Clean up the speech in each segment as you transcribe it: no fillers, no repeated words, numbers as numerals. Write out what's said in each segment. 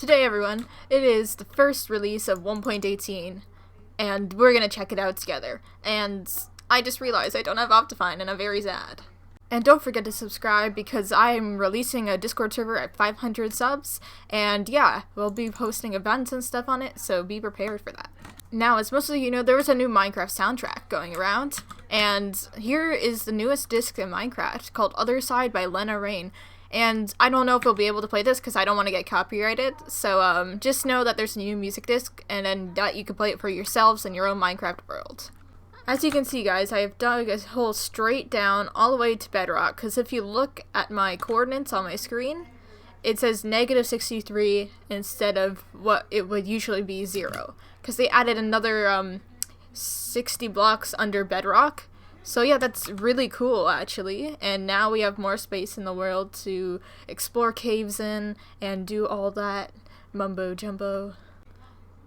Today, everyone, it is the first release of 1.18, and we're gonna check it out together. And I just realized I don't have Optifine, and I'm very sad. And don't forget to subscribe, because I'm releasing a Discord server at 500 subs, and yeah, we'll be posting events and stuff on it, so be prepared for that. Now, as most of you know, there was a new Minecraft soundtrack going around, and here is the newest disc in Minecraft, called Other Side by Lena Rain. And I don't know if we'll be able to play this because I don't want to get copyrighted, so just know that there's a new music disc, and then that you can play it for yourselves in your own Minecraft world. As you can see, guys, I have dug a hole straight down all the way to Bedrock, because if you look at my coordinates on my screen, it says -63 instead of what it would usually be 0, because they added another 60 blocks under Bedrock. So yeah, that's really cool, actually, and now we have more space in the world to explore caves in and do all that mumbo jumbo.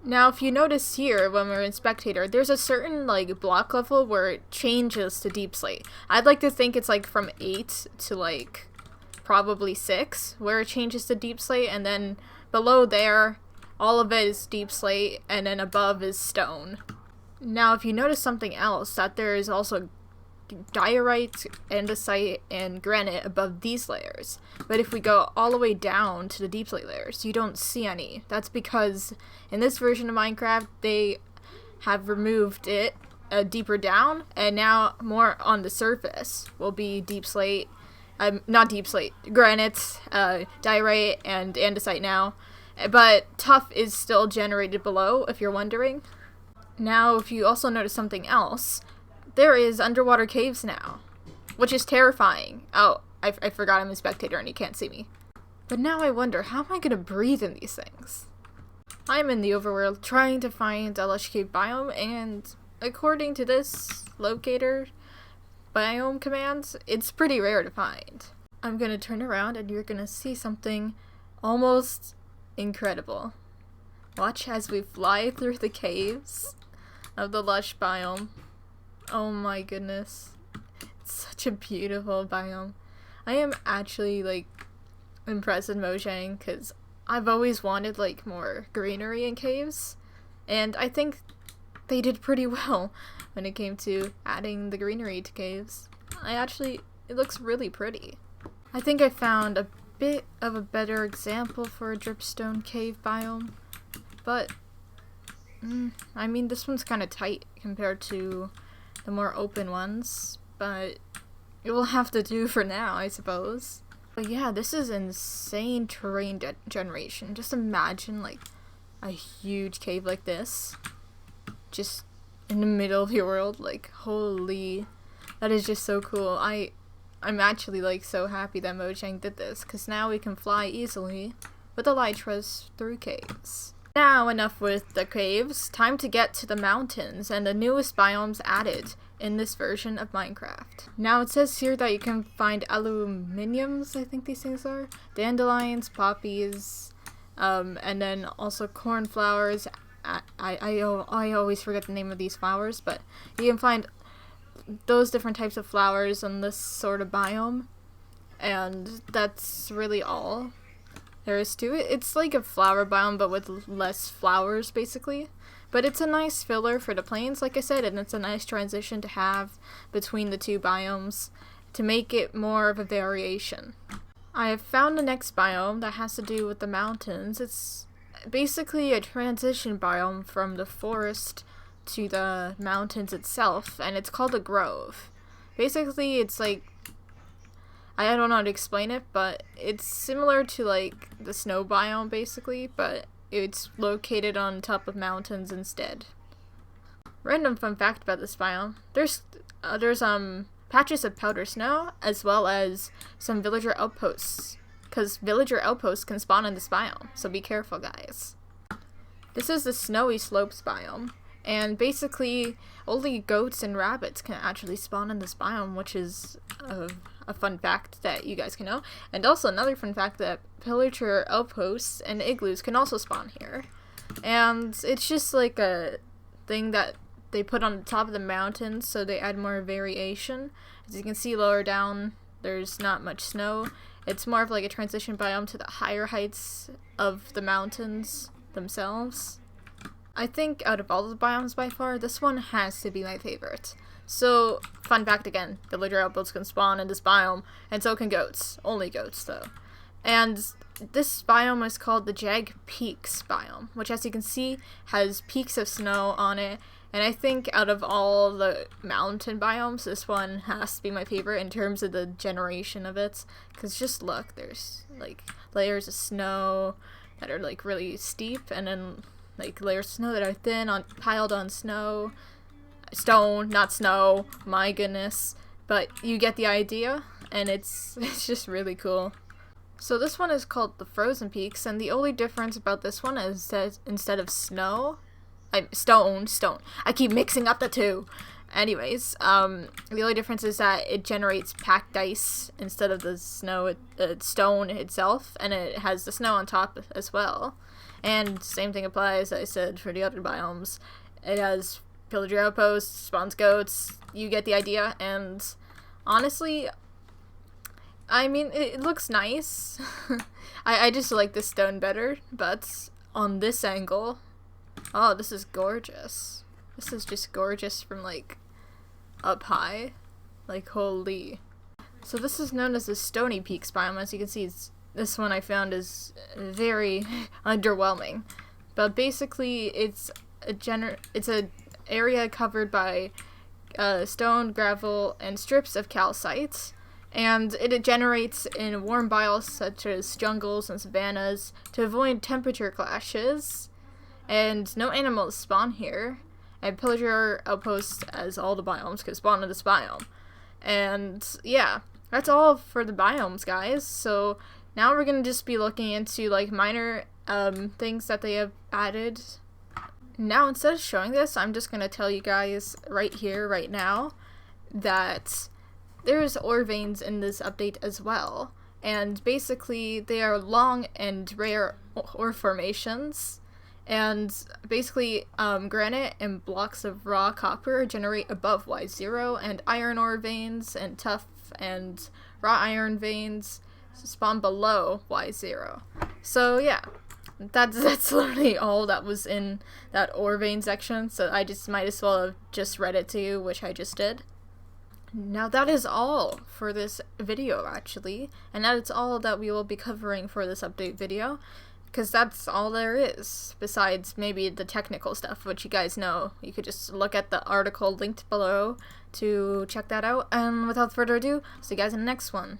Now, if you notice here, when we're in Spectator, there's a certain, block level where it changes to Deep Slate. I'd like to think it's, from 8 to, probably 6, where it changes to Deep Slate, and then below there, all of it is Deep Slate, and then above is Stone. Now, if you notice something else, that there is also diorite, andesite, and granite above these layers. But if we go all the way down to the deep slate layers, you don't see any. That's because in this version of Minecraft, they have removed it deeper down, and now more on the surface will be deep slate, not deep slate, granite, diorite, and andesite now. But tuff is still generated below, if you're wondering. Now, if you also notice something else, there is underwater caves now, which is terrifying. Oh, I forgot I'm a spectator and you can't see me. But now I wonder, how am I gonna breathe in these things? I'm in the overworld trying to find a lush cave biome, and according to this locator biome command, it's pretty rare to find. I'm gonna turn around and you're gonna see something almost incredible. Watch as we fly through the caves of the lush biome. Oh my goodness. It's such a beautiful biome. I am actually, impressed with Mojang, because I've always wanted, more greenery in caves. And I think they did pretty well when it came to adding the greenery to caves. It looks really pretty. I think I found a bit of a better example for a dripstone cave biome. But, I mean, this one's kind of tight compared to the more open ones, but it will have to do for now, I suppose. But yeah, this is insane terrain generation. Just imagine, a huge cave like this, just in the middle of your world. Holy, that is just so cool. I'm actually, so happy that Mojang did this, because now we can fly easily with elytras through caves. Now, enough with the caves, time to get to the mountains and the newest biomes added in this version of Minecraft. Now, it says here that you can find aluminiums, I think these things are, dandelions, poppies, and then also cornflowers. I always forget the name of these flowers, but you can find those different types of flowers in this sort of biome, and that's really all there is to it. It's like a flower biome, but with less flowers, basically. But it's a nice filler for the plains, like I said, and it's a nice transition to have between the two biomes to make it more of a variation. I have found the next biome that has to do with the mountains. It's basically a transition biome from the forest to the mountains itself, and it's called a grove. Basically, it's I don't know how to explain it, but it's similar to, the snow biome, basically, but it's located on top of mountains instead. Random fun fact about this biome. There's patches of powder snow, as well as some villager outposts, because villager outposts can spawn in this biome, so be careful, guys. This is the snowy slopes biome, and basically only goats and rabbits can actually spawn in this biome, which is a fun fact that you guys can know. And also another fun fact that pillager outposts and igloos can also spawn here. And it's just a thing that they put on the top of the mountains, so they add more variation. As you can see lower down, there's not much snow, It's more of like a transition biome to the higher heights of the mountains themselves. I think out of all the biomes by far, this one has to be my favorite. So, fun fact again, villager outposts can spawn in this biome, and so can goats. Only goats, though. And this biome is called the Jag Peaks biome, which, as you can see, has peaks of snow on it. And I think out of all the mountain biomes, this one has to be my favorite in terms of the generation of it. Because just look, there's like layers of snow that are like really steep, and then like layers of snow that are thin piled on snow. Stone, not snow, my goodness. But you get the idea, and it's just really cool. So this one is called the Frozen Peaks, and the only difference about this one is that instead of stone. I keep mixing up the two. Anyways, the only difference is that it generates packed ice instead of the stone itself, and it has the snow on top as well. And same thing applies, I said, for the other biomes. It has pillager outposts, spawns goats, you get the idea, and honestly, I mean, it looks nice. I just like the stone better, but on this angle, oh, this is gorgeous. This is just gorgeous from, like, up high. Like, holy. So this is known as the Stoney Peaks biome. As you can see, this one I found is very underwhelming. But basically, it's a area covered by stone, gravel, and strips of calcite. And it generates in warm biomes such as jungles and savannas to avoid temperature clashes. And no animals spawn here. And pillager outposts, as all the biomes, can spawn in this biome. And yeah, that's all for the biomes, guys. So now we're gonna just be looking into like minor things that they have added. Now, instead of showing this, I'm just gonna tell you guys right here, right now, that there's ore veins in this update as well. And basically, they are long and rare ore formations. And basically, granite and blocks of raw copper generate above Y0, and iron ore veins and tough and raw iron veins spawn below Y0. So yeah, that's literally all that was in that ore vein section, so I just might as well have just read it to you, which I just did. Now that is all for this video, actually, and that is all that we will be covering for this update video. Because that's all there is, besides maybe the technical stuff, which you guys know. You could just look at the article linked below to check that out. And without further ado, see you guys in the next one.